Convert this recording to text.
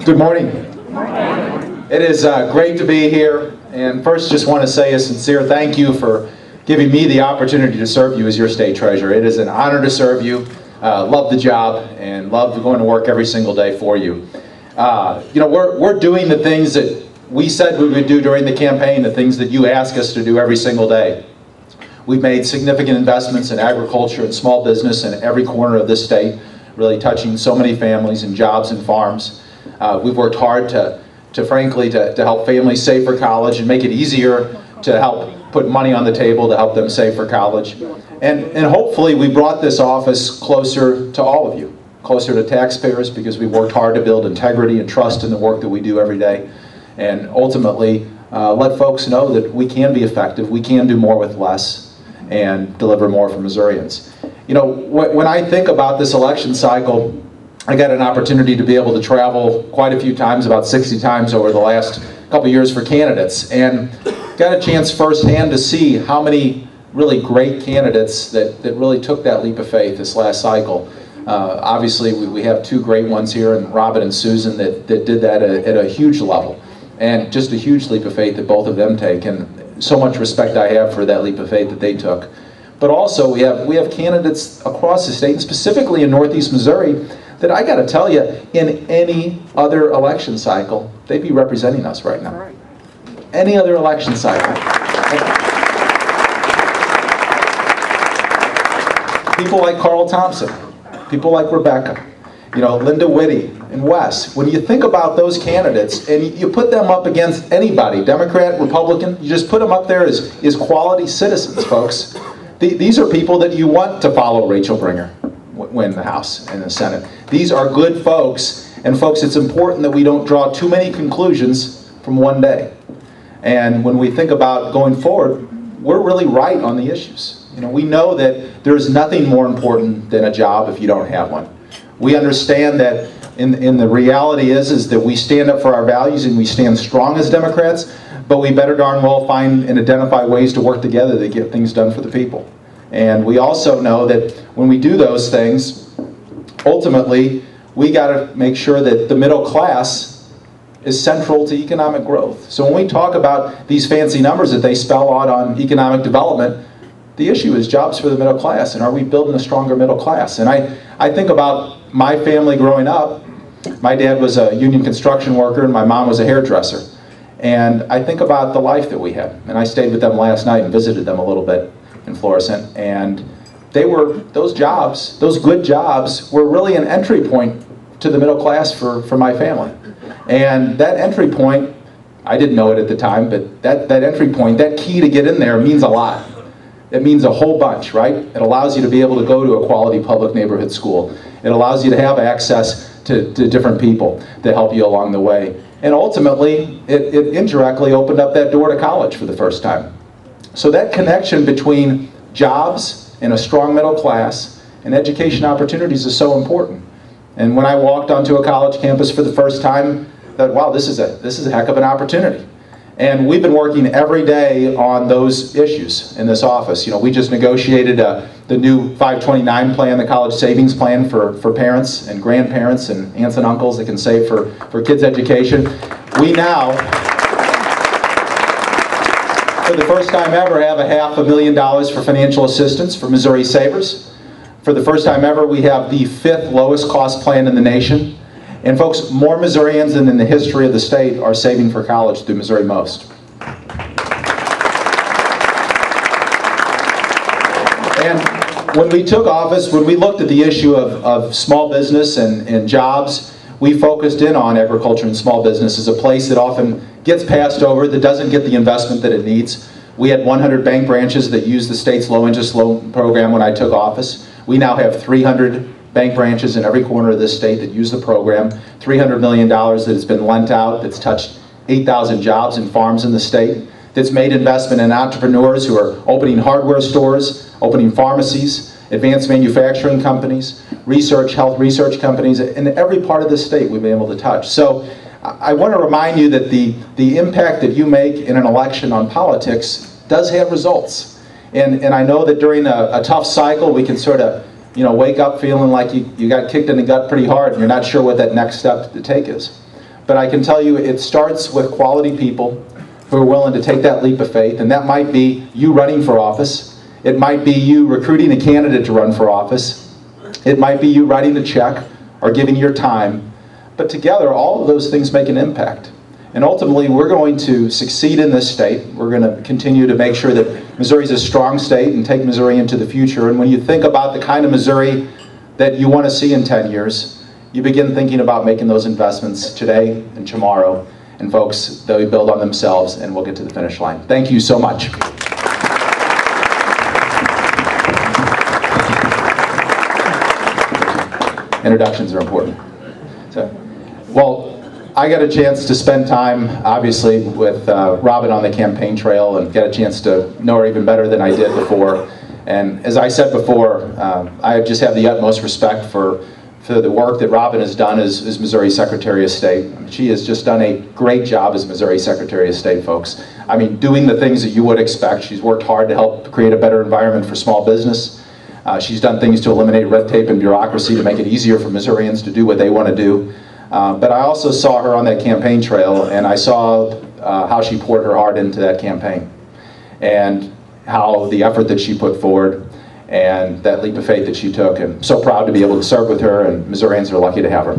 Good morning. It is great to be here, and first just want to say a sincere thank you for giving me the opportunity to serve you as your state treasurer. It is an honor to serve you. Love the job and love going to work every single day for you. We're doing the things that we said we would do during the campaign, the things that you ask us to do every single day. We've made significant investments in agriculture and small business in every corner of this state, really touching so many families and jobs and farms. We've worked hard to help families save for college and make it easier to help put money on the table to help them save for college. And hopefully we brought this office closer to all of you, closer to taxpayers, because we worked hard to build integrity and trust in the work that we do every day. And ultimately let folks know that we can be effective, we can do more with less, and deliver more for Missourians. You know, when I think about this election cycle, I got an opportunity to be able to travel quite a few times, about 60 times over the last couple years for candidates, and got a chance firsthand to see how many really great candidates that really took that leap of faith this last cycle. Obviously, we have two great ones here, and Robin and Susan, that did that at a huge level, and just a huge leap of faith that both of them take, and so much respect I have for that leap of faith that they took. But also, we have candidates across the state, and specifically in Northeast Missouri, that I got to tell you, in any other election cycle, they'd be representing us right now. Any other election cycle. People like Carl Thompson, people like Rebecca, Linda Whitty and Wes. When you think about those candidates and you put them up against anybody, Democrat, Republican, you just put them up there as quality citizens, folks. These are people that you want to follow Rachel Bringer win the House and the Senate. These are good folks, and folks, it's important that we don't draw too many conclusions from one day. And when we think about going forward, we're really right on the issues. We know that there's nothing more important than a job if you don't have one. We understand that in the reality is that we stand up for our values and we stand strong as Democrats, but we better darn well find and identify ways to work together to get things done for the people. And we also know that when we do those things, ultimately, we got to make sure that the middle class is central to economic growth. So when we talk about these fancy numbers that they spell out on economic development, the issue is jobs for the middle class, and are we building a stronger middle class? And I think about my family growing up. My dad was a union construction worker, and my mom was a hairdresser. And I think about the life that we had. And I stayed with them last night and visited them a little bit in Florissant, and those jobs, those good jobs, were really an entry point to the middle class for my family. And that entry point, I didn't know it at the time, but that entry point, that key to get in there means a lot. It means a whole bunch, right? It allows you to be able to go to a quality public neighborhood school. It allows you to have access to different people that help you along the way. And ultimately, it indirectly opened up that door to college for the first time. So that connection between jobs and a strong middle class and education opportunities is so important. And when I walked onto a college campus for the first time, I thought, wow, this is a heck of an opportunity. And we've been working every day on those issues in this office. We just negotiated the new 529 plan, the college savings plan for parents and grandparents and aunts and uncles that can save for kids' education. We now, for the first time ever, have $500,000 for financial assistance for Missouri savers. For the first time ever, we have the 5th lowest cost plan in the nation. And folks, more Missourians than in the history of the state are saving for college through Missouri Most. And when we took office, when we looked at the issue of small business and jobs, we focused in on agriculture and small business as a place that often gets passed over, that doesn't get the investment that it needs. We had 100 bank branches that used the state's low-interest loan program when I took office. We now have 300 bank branches in every corner of this state that use the program, $300 million that has been lent out, that's touched 8,000 jobs and farms in the state, that's made investment in entrepreneurs who are opening hardware stores, opening pharmacies, advanced manufacturing companies, health research companies. In every part of the state we've been able to touch. So I want to remind you that the impact that you make in an election on politics does have results. And I know that during a tough cycle we can sort of wake up feeling like you got kicked in the gut pretty hard and you're not sure what that next step to take is. But I can tell you it starts with quality people who are willing to take that leap of faith, and that might be you running for office. It might be you recruiting a candidate to run for office. It might be you writing a check or giving your time. But together, all of those things make an impact. And ultimately, we're going to succeed in this state. We're going to continue to make sure that Missouri is a strong state and take Missouri into the future. And when you think about the kind of Missouri that you want to see in 10 years, you begin thinking about making those investments today and tomorrow. And folks, they build on themselves, and we'll get to the finish line. Thank you so much. Introductions are important. Well, I got a chance to spend time, obviously, with Robin on the campaign trail and get a chance to know her even better than I did before. And as I said before, I just have the utmost respect for the work that Robin has done as Missouri Secretary of State. She has just done a great job as Missouri Secretary of State, folks. I mean, doing the things that you would expect. She's worked hard to help create a better environment for small business. She's done things to eliminate red tape and bureaucracy to make it easier for Missourians to do what they want to do. But I also saw her on that campaign trail, and I saw how she poured her heart into that campaign, and how the effort that she put forward, and that leap of faith that she took. And I'm so proud to be able to serve with her, and Missourians are lucky to have her.